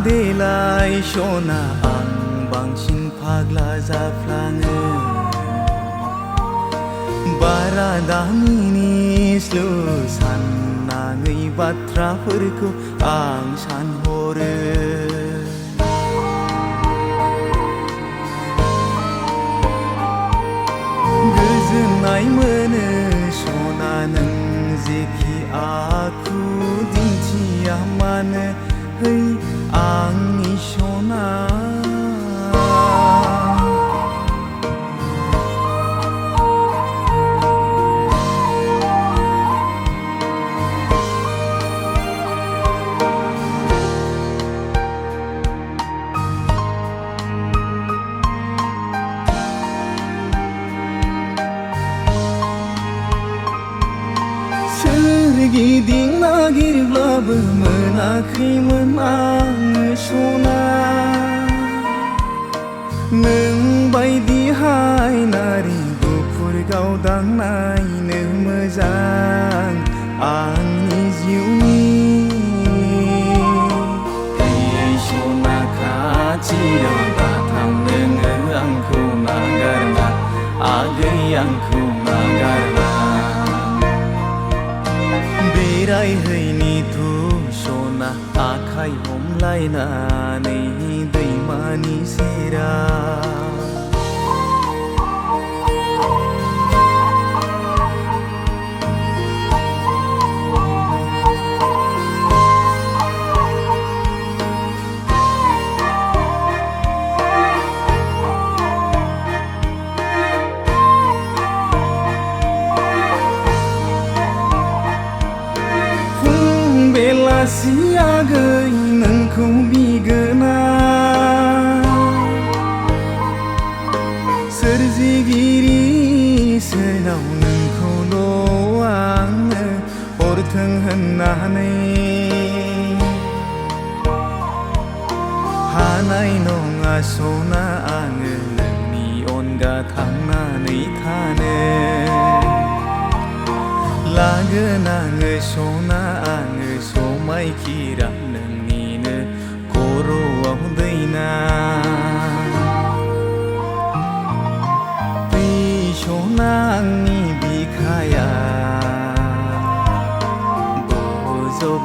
देलाय सना आं बांसिन फाग्ला जाफ्लाङो बारा दामिनि स्लु साननाङै बाथ्राफोरखौ आं सानहरो गोजोननाय मोनो सना नों जेखि आखु दिन्थिया मानो है आंनि सना गिदिं नागिरब्लाबो मोनाखैमोन आङो सना नों बायदिहाय नारि गुफुर गावदां नायनो मोजां आंनि जिउनि सना खाथियाव दाथां नोङो आंखौ नागारना आगै आंखौ नागारना बेरायहैनि थु सना आखाइ हमलायनानै दैमानि सेराव बेलासि आगै नोंखौ बिगोना सोरजिगिरि सोरनाव नोंखौल' आङो हरथों होननानै हानाय नङा सना आङो नोंनि अनगा थांनानै थानो लागोन आङो सना आङो समायखिरा नोंनिनो खर'आव दैना बै सना आंनि बिखाया बजब